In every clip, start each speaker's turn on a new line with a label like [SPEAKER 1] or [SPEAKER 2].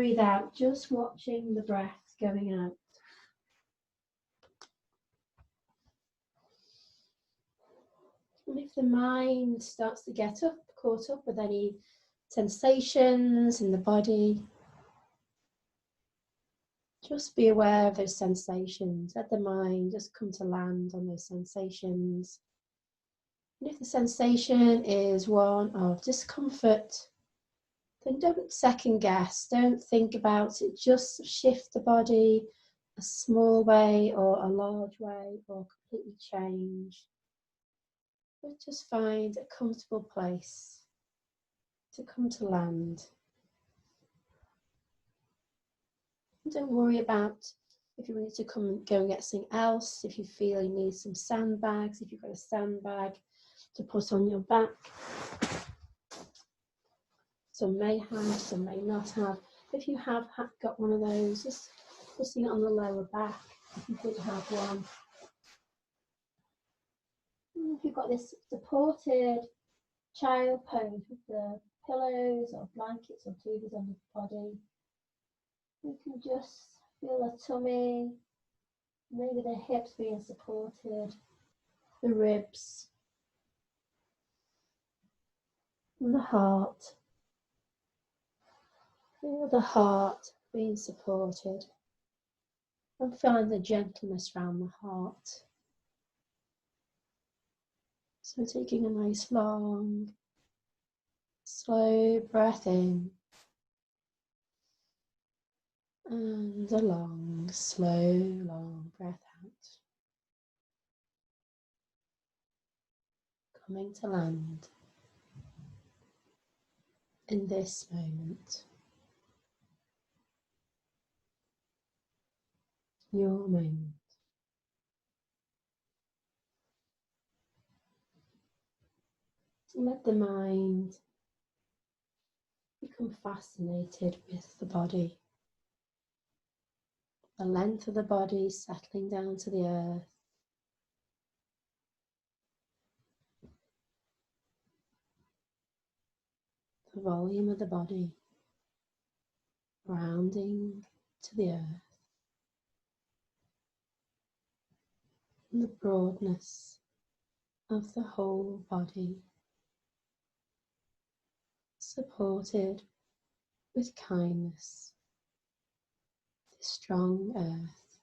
[SPEAKER 1] breathe out, just watching the breath going out. And if the mind starts to get caught up with any sensations in the body, just be aware of those sensations. Let the mind just come to land on those sensations. And if the sensation is one of discomfort, then don't second guess, don't think about it, just shift the body a small way or a large way or completely change. But just find a comfortable place to come to land. And don't worry about if you need to go and get something else, if you feel you need some sandbags, if you've got a sandbag to put on your back. Some may have, some may not have. If you have got one of those, just putting it on the lower back, if you did have one. And if you've got this supported child pose with the pillows or blankets or tubes on the body, you can just feel the tummy, maybe the hips being supported, the ribs, and the heart. Feel the heart being supported and find the gentleness around the heart. So taking a nice long, slow breath in and a long, slow, long breath out. Coming to land in this moment. Your moment. Let the mind become fascinated with the body. The length of the body settling down to the earth. The volume of the body rounding to the earth. And the broadness of the whole body, supported with kindness, the strong earth.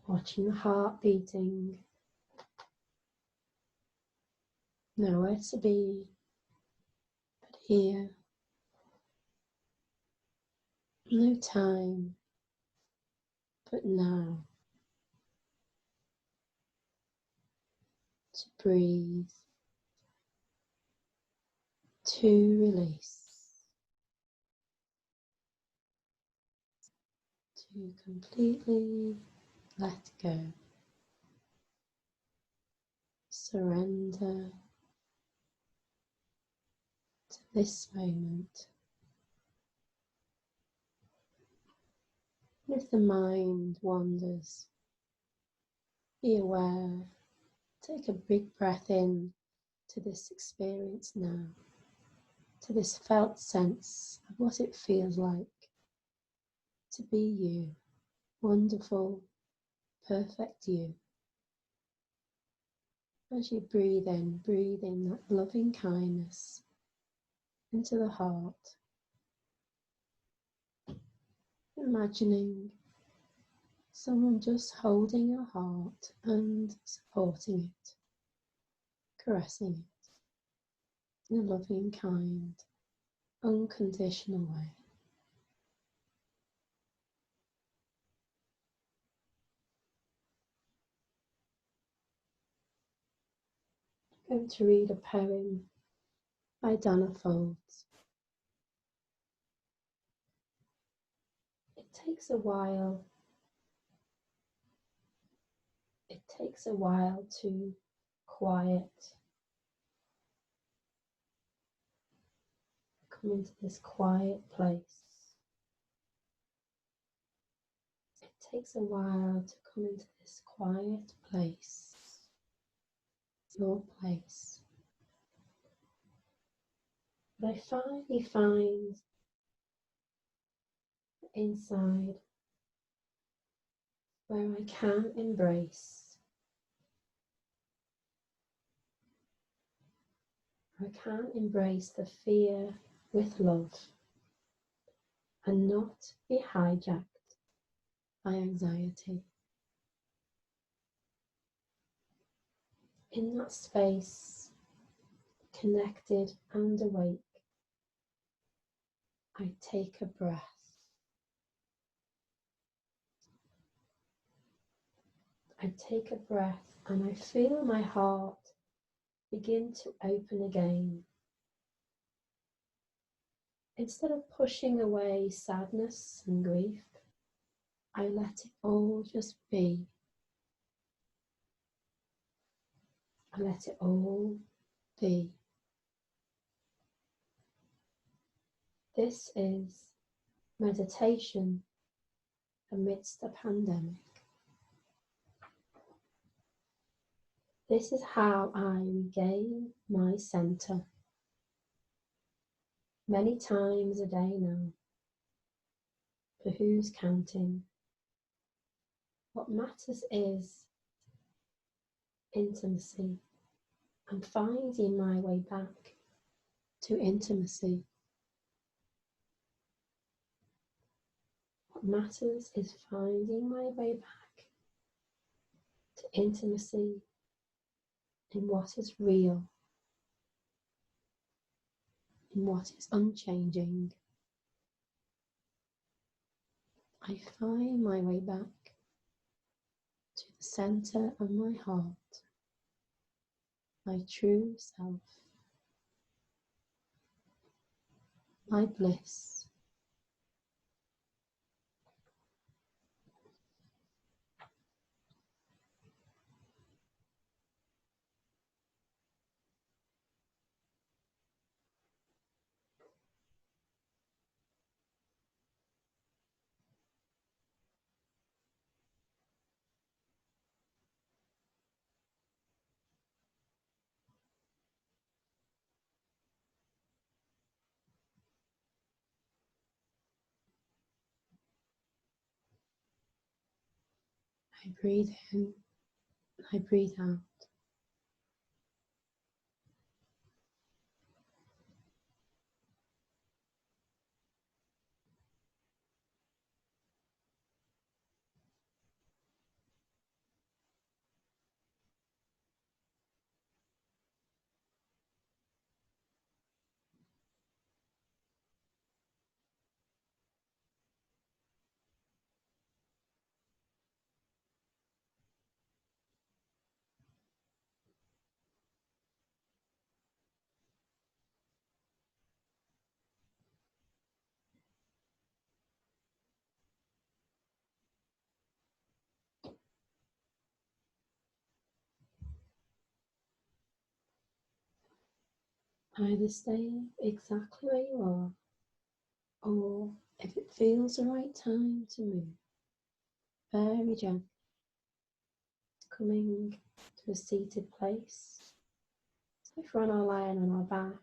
[SPEAKER 1] Watching the heart beating, nowhere to be but here. No time but now. To breathe, to release, to completely let go, surrender to this moment. And if the mind wanders, be aware, take a big breath in to this experience now, to this felt sense of what it feels like to be you, wonderful, perfect you. As you breathe in that loving kindness into the heart, imagining someone just holding your heart and supporting it, caressing it in a loving, kind, unconditional way. I'm going to read a poem by Donna Folds. It takes a while to quiet. Come into this quiet place. It takes a while to come into this quiet place. Your place. But I finally find inside where I can embrace. I can embrace the fear with love and not be hijacked by anxiety. In that space, connected and awake, I take a breath. I take a breath and I feel my heart begin to open again. Instead of pushing away sadness and grief, I let it all just be. I let it all be. This is meditation amidst a pandemic. This is how I regain my center. Many times a day now. For who's counting? What matters is intimacy and finding my way back to intimacy. What matters is finding my way back to intimacy in what is real, in what is unchanging. I find my way back to the center of my heart, my true self, my bliss. I breathe in, I breathe out. Either stay exactly where you are, or if it feels the right time to move, very gently, coming to a seated place. So if we're on our lying on our back,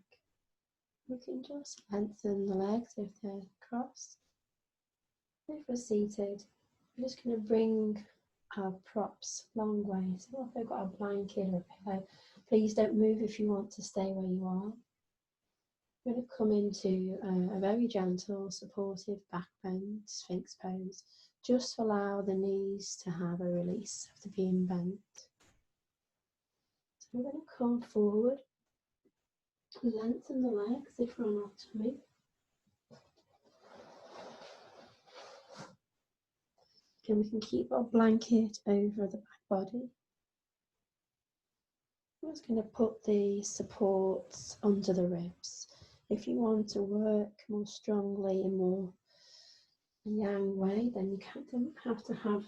[SPEAKER 1] we can just lengthen the legs if they're crossed. If we're seated, we're just going to bring our props long way. So if we've got a blanket or a pillow, please don't move if you want to stay where you are. We're going to come into a very gentle, supportive back bend, Sphinx pose, just to allow the knees to have a release after being bent. So we're going to come forward, lengthen the legs if we're on our tummy. Again, we can keep our blanket over the back body. I'm just going to put the supports under the ribs. If you want to work more strongly in more yang way, then you don't have to have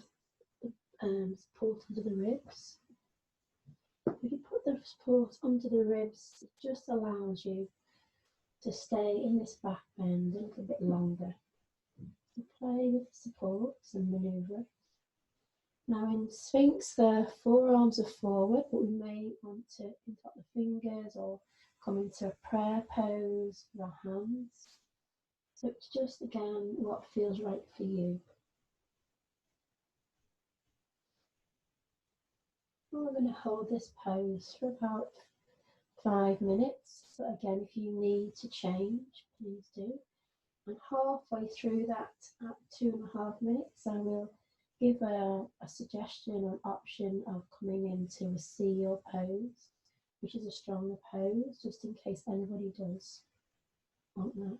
[SPEAKER 1] support under the ribs. If you put the support under the ribs, it just allows you to stay in this back bend a little bit longer. So play with the supports and manoeuvre. Now in Sphinx, the forearms are forward, but we may want to interlock the fingers or come into a prayer pose with our hands. So it's just, again, what feels right for you. And we're going to hold this pose for about 5 minutes. But again, if you need to change, please do. And halfway through that, at 2.5 minutes, I will give a suggestion or an option of coming into a seal pose, which is a stronger pose, just in case anybody does want that.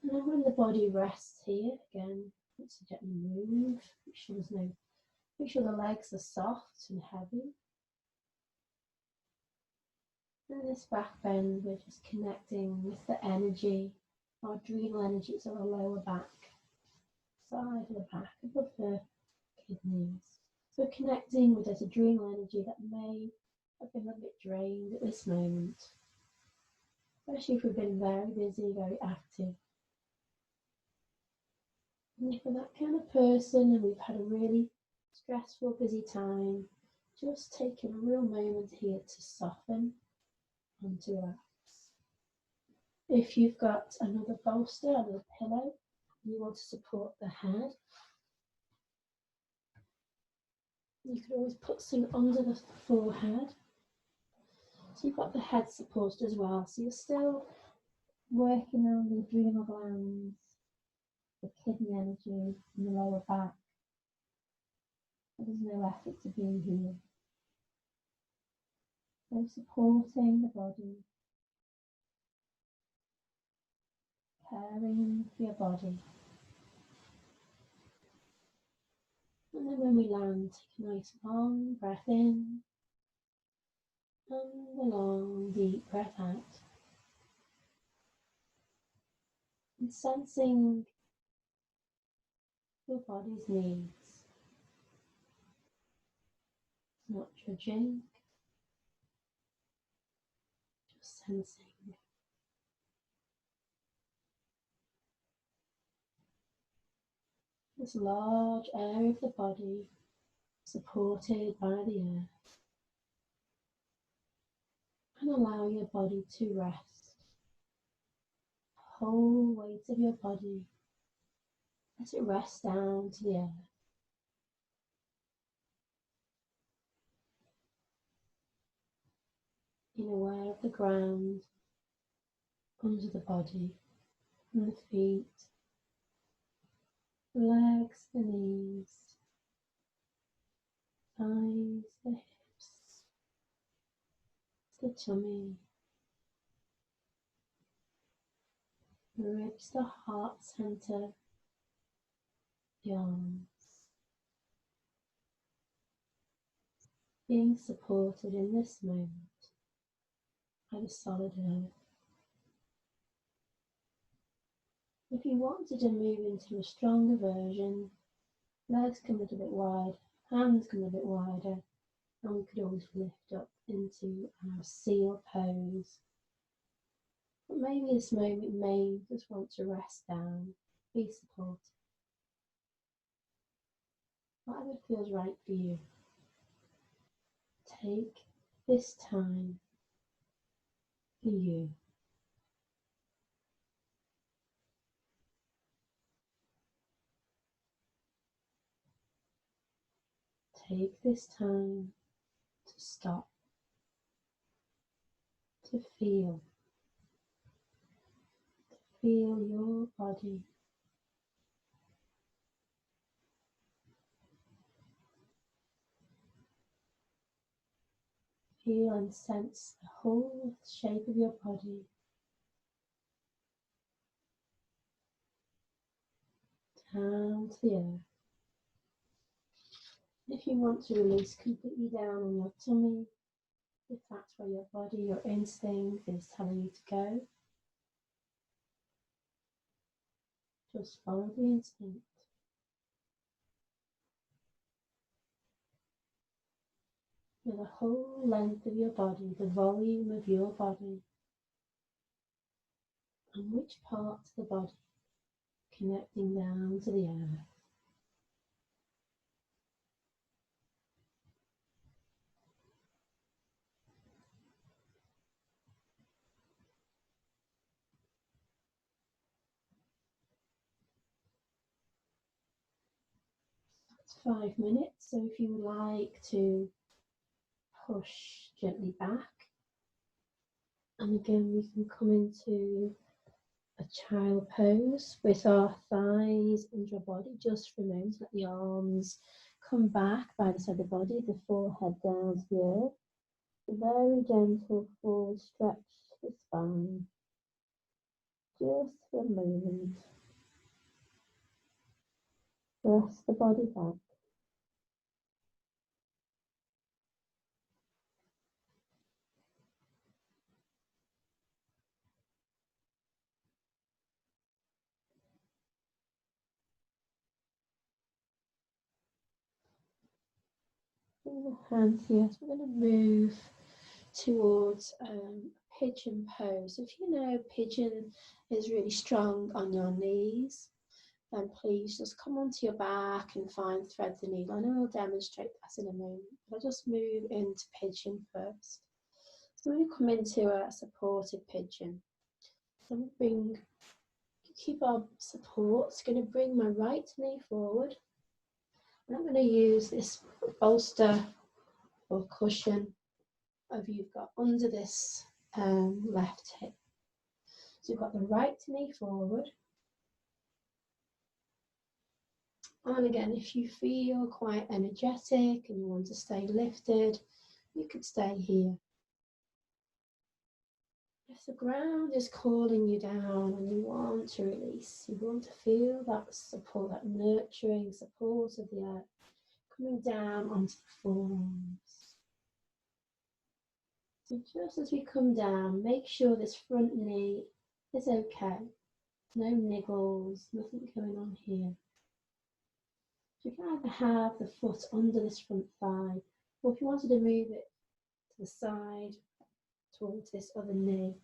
[SPEAKER 1] And then when the body rests here, again, let's gently move. Make sure the legs are soft and heavy. And this back bend, we're just connecting with the energy, our adrenal energy, so our lower back, side of the back, above the kidneys. So we're connecting with this adrenal energy that may have been a little bit drained at this moment, especially if we've been very busy, very active. And for that kind of person, and we've had a really stressful, busy time, just taking a real moment here to soften and to relax. If you've got another bolster, another pillow, you want to support the head, you could always put something under the forehead. So you've got the head supported as well. So you're still working on the adrenal glands, the kidney energy, and the lower back. There's no effort to be here. So supporting the body, caring for your body. And then when we land, take a nice long breath in and a long deep breath out. And sensing your body's needs. Not judging, just sensing. This large area of the body supported by the earth. And allow your body to rest. The whole weight of your body, let it rest down to the earth. Being aware of the ground under the body, and the feet, the legs, the knees, thighs, the hips, the tummy, the ribs, the heart center, the arms. Being supported in this moment by the solid earth. If you wanted to move into a stronger version, legs come a little bit wide, hands come a bit wider, and we could always lift up into our seal pose. But maybe this moment you may just want to rest down, be supported. Whatever feels right for you. Take this time for you. Take this time to stop, to feel your body. Feel and sense the whole shape of your body. Down to the earth. If you want to release completely down on your tummy, if that's where your body, your instinct is telling you to go, just follow the instinct. With the whole length of your body, the volume of your body, and which part of the body connecting down to the earth. 5 minutes. So if you would like to push gently back, and again we can come into a child pose with our thighs under our body just for a moment. Let the arms come back by the side of the body, the forehead down to the earth. A very gentle forward stretch the spine, just for a moment. Press the body back. Bring the hands here. So we're going to move towards pigeon pose. If you know pigeon is really strong on your knees, then please just come onto your back and find thread the needle. I know I'll demonstrate that in a moment, but I'll just move into pigeon first. So we're going to come into a supported pigeon. So keep our support. It's going to bring my right knee forward. And I'm going to use this bolster or cushion you've got under this left hip. So you've got the right knee forward. And again, if you feel quite energetic and you want to stay lifted, you could stay here. If the ground is calling you down and you want to release, you want to feel that support, that nurturing support of the earth coming down onto the forearms. So just as we come down, make sure this front knee is okay. No niggles, nothing going on here. So you can either have the foot under this front thigh, or if you wanted to move it to the side towards this other knee,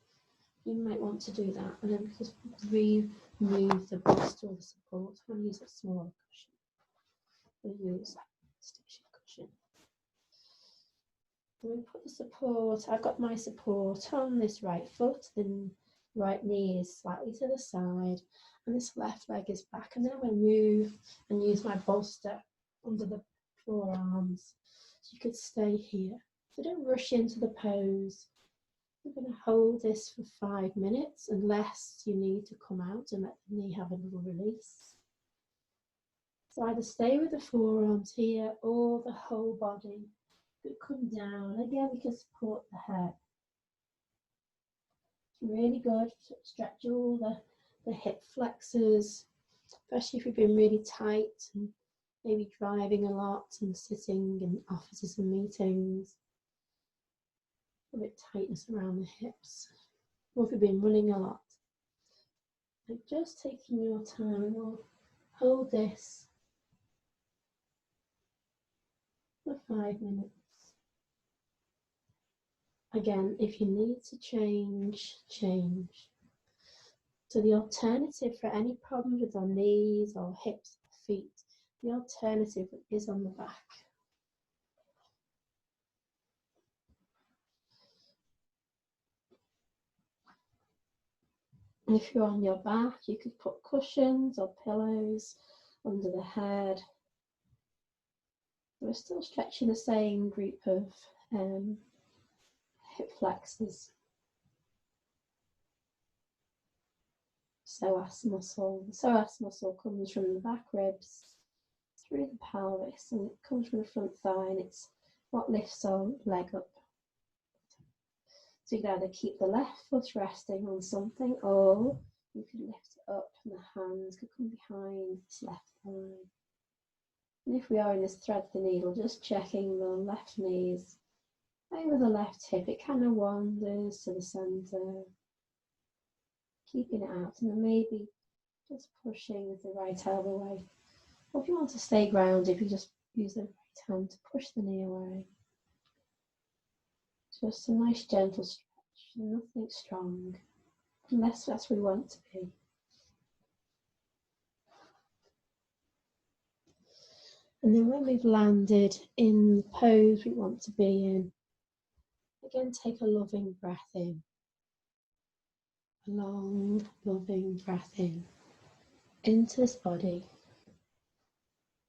[SPEAKER 1] you might want to do that, and then just remove the bolster or the support. I'm going to use a smaller cushion. We'll use that station cushion. We put the support. I've got my support on this right foot, the right knee is slightly to the side, and this left leg is back. And then I'm going to move and use my bolster under the forearms. So you could stay here. So don't rush into the pose. We're going to hold this for 5 minutes unless you need to come out and let the knee have a little release. So either stay with the forearms here or the whole body. But come down. Again, we can support the head. It's really good to stretch all the hip flexors, especially if you've been really tight and maybe driving a lot and sitting in offices and meetings. A bit tightness around the hips, or if you've been running a lot. So just taking your time, we'll hold this for 5 minutes. Again, if you need to change, change. So the alternative for any problems with our knees or hips or feet, the alternative is on the back. And if you're on your back, you could put cushions or pillows under the head. We're still stretching the same group of hip flexors. Psoas muscle. The psoas muscle comes from the back ribs through the pelvis, and it comes from the front thigh, and it's what lifts our leg up. So you can either keep the left foot resting on something, or you can lift it up and the hands could come behind this left thigh. And if we are in this thread the needle, just checking the left knees over the left hip, it kind of wanders to the centre, keeping it out, and then maybe just pushing with the right elbow away. Or if you want to stay grounded, you just use the right hand to push the knee away. Just a nice gentle stretch, nothing strong, unless that's where we want to be. And then when we've landed in the pose we want to be in, again take a loving breath in. A long, loving breath in, into this body,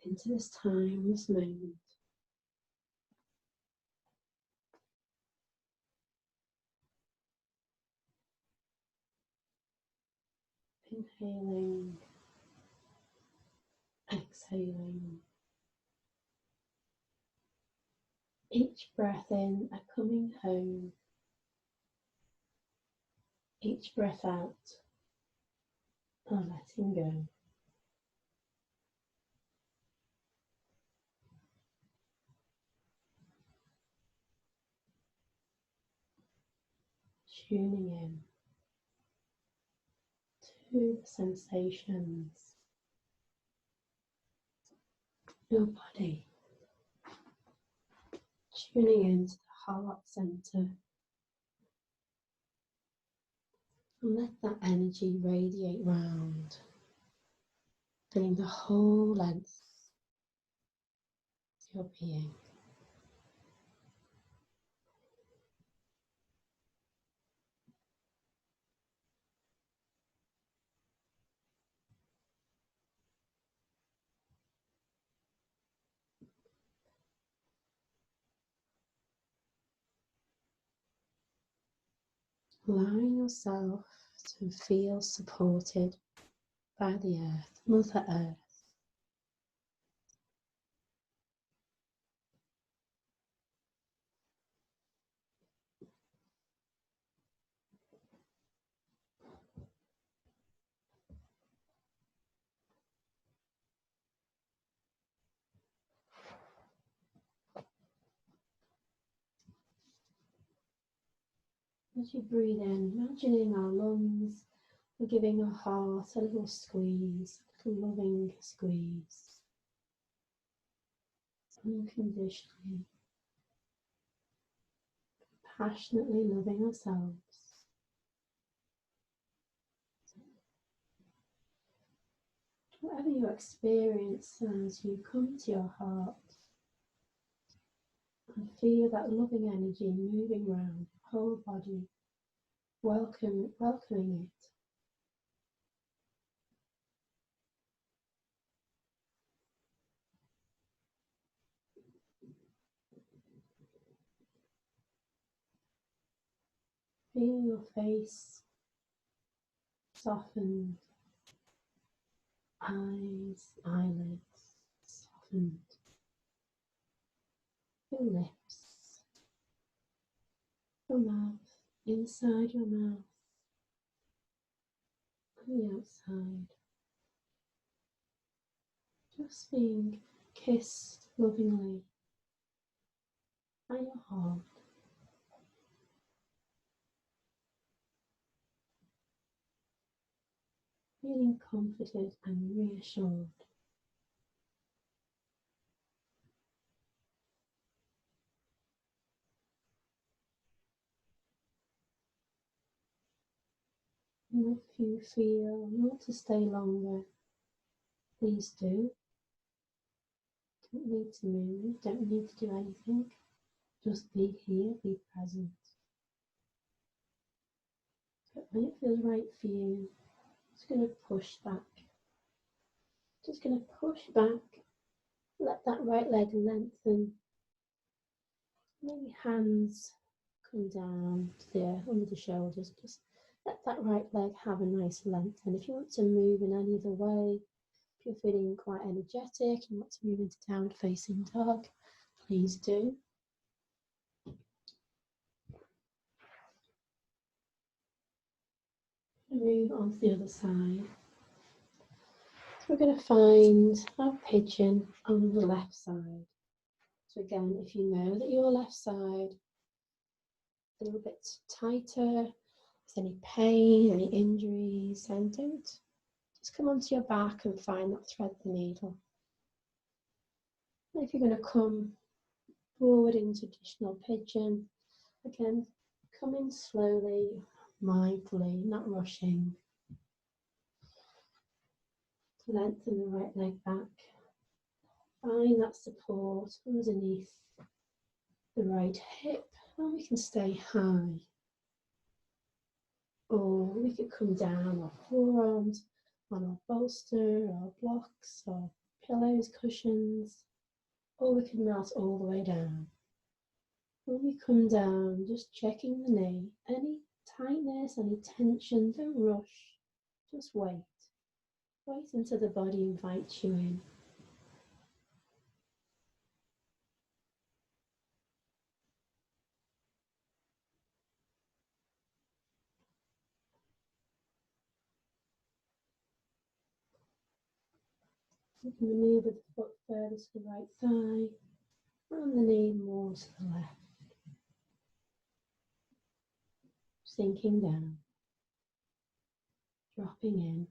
[SPEAKER 1] into this time, this moment. Inhaling, exhaling. Each breath in, a coming home. Each breath out, a letting go. Tuning in to the sensations, your body. Tuning into the heart center. And let that energy radiate round, filling the whole length of your being. Allowing yourself to feel supported by the earth, Mother Earth. As you breathe in, imagining our lungs, we're giving our heart a little squeeze, a little loving squeeze, unconditionally, passionately loving ourselves. Whatever you experience as you come to your heart, and feel that loving energy moving around your whole body, welcoming it. Feel your face softened, eyes, eyelids softened, your lips, your mouth, inside your mouth, and the outside. Just being kissed lovingly by your heart. Feeling comforted and reassured. And if you feel you want to stay longer, please do. Don't need to move, don't need to do anything. Just be here, be present. But when it feels right for you, just going to push back. Just going to push back. Let that right leg lengthen. Maybe hands come down to the earth, under the shoulders. Just let that right leg have a nice length. And if you want to move in any other way, if you're feeling quite energetic, you want to move into downward facing dog, please do. Move on to the other side. So we're going to find our pigeon on the left side. So again, if you know that your left side is a little bit tighter, if there's any pain, any injuries, then don't. Just come onto your back and find that thread the needle. And if you're going to come forward in traditional pigeon, again, come in slowly, mindfully, not rushing. Lengthen the right leg back. Find that support underneath the right hip, and we can stay high. Or we could come down our forearms on our bolster, our blocks, our pillows, cushions, or we can melt all the way down. When we come down, just checking the knee. Any tightness, any tension, don't rush. Just wait. Wait until the body invites you in. You can maneuver the foot further to the right thigh, and the knee more to the left. Sinking down, dropping in.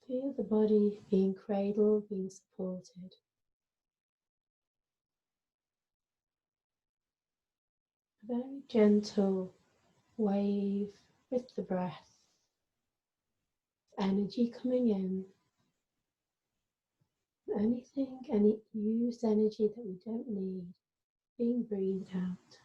[SPEAKER 1] Feel the body being cradled, being supported. A very gentle wave with the breath. Energy coming in. Anything, any used energy that we don't need, being breathed out.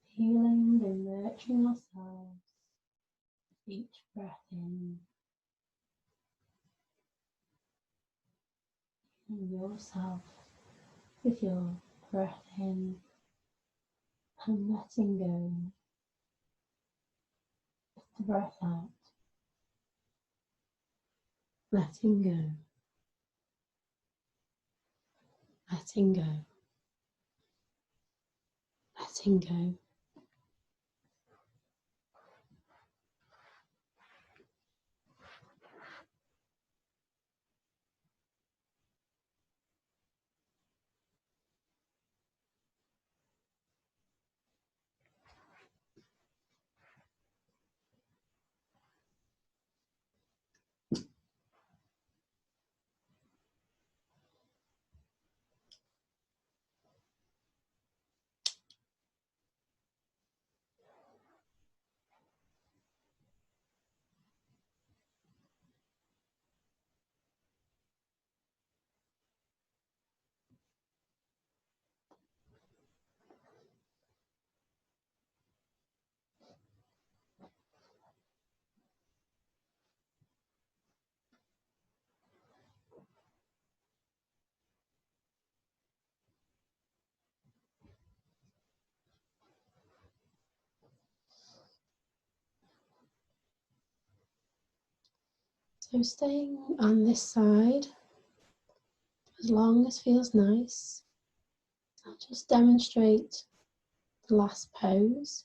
[SPEAKER 1] Healing and nurturing ourselves. Each breath in. Healing yourself with your breath in and letting go with the breath out. Letting go. Letting go. Letting go. So staying on this side as long as feels nice. I'll just demonstrate the last pose.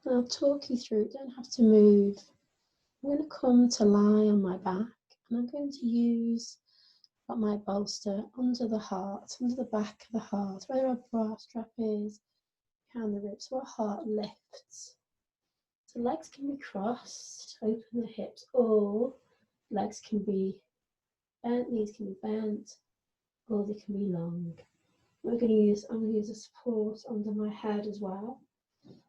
[SPEAKER 1] I'll talk you through it, don't have to move. I'm going to come to lie on my back and I'm going to use my bolster under the heart, under the back of the heart, where our bra strap is, behind the ribs, so our heart lifts. So legs can be crossed, open the hips, or legs can be bent, knees can be bent, or they can be long. I'm going to use a support under my head as well.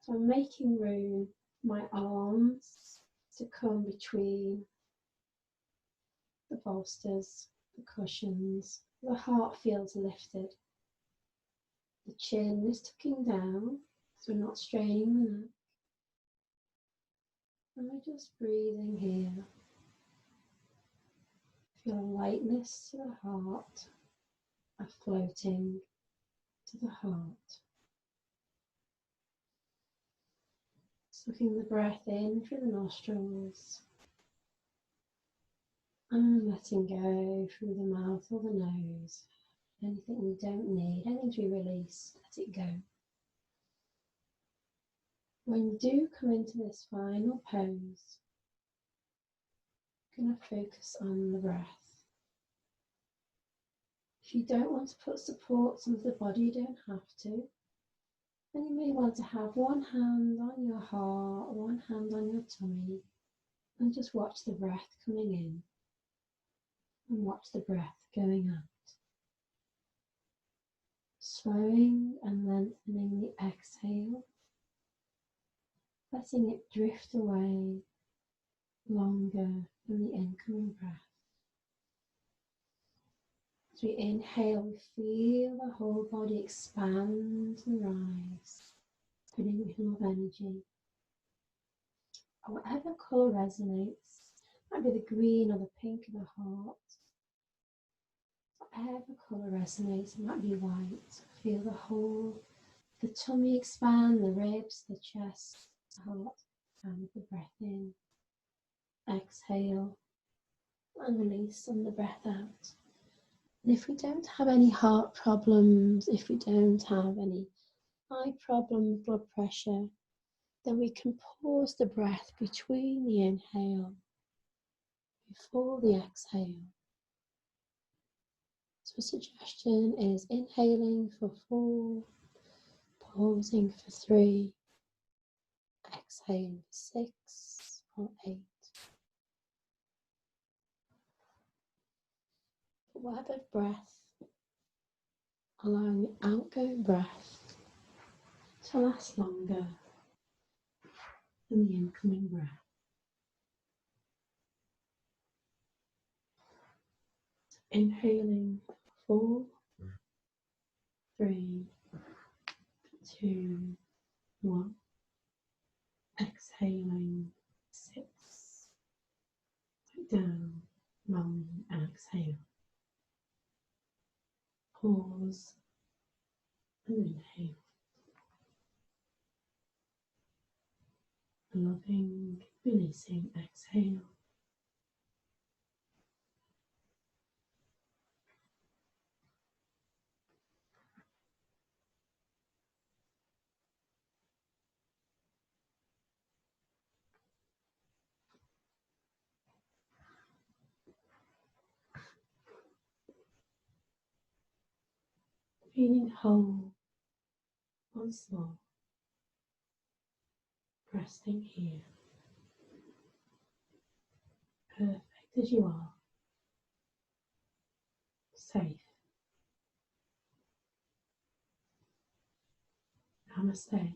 [SPEAKER 1] So I'm making room for my arms to come between the bolsters, the cushions. The heart feels lifted. The chin is tucking down, so we're not straining the neck. And we're just breathing here. Feeling lightness to the heart, a floating to the heart. Sucking the breath in through the nostrils and letting go through the mouth or the nose. Anything we don't need, anything to be released, let it go. When you do come into this final pose, you're going to focus on the breath. If you don't want to put supports onto the body, you don't have to. And you may want to have one hand on your heart, one hand on your tummy, and just watch the breath coming in and watch the breath going out. Slowing and lengthening the exhale, letting it drift away longer than the incoming breath. As we inhale, we feel the whole body expand and rise, filling with more energy. Whatever colour resonates, might be the green or the pink of the heart. Whatever colour resonates, it might be white. Feel the whole, the tummy expand, the ribs, the chest, the heart, and the breath in. Exhale and release on the breath out. And if we don't have any heart problems, if we don't have any eye problems, blood pressure, then we can pause the breath between the inhale before the exhale. So a suggestion is inhaling for 4, pausing for 3, exhaling for 6 or 8. But whatever breath, allowing the outgoing breath to last longer than the incoming breath. So inhaling 4, 3, 2, 1. Exhaling 6. Down, long, and exhale. Pause and inhale. Loving, releasing, exhale. Feeling whole once more. Resting here. Perfect as you are. Safe. Namaste.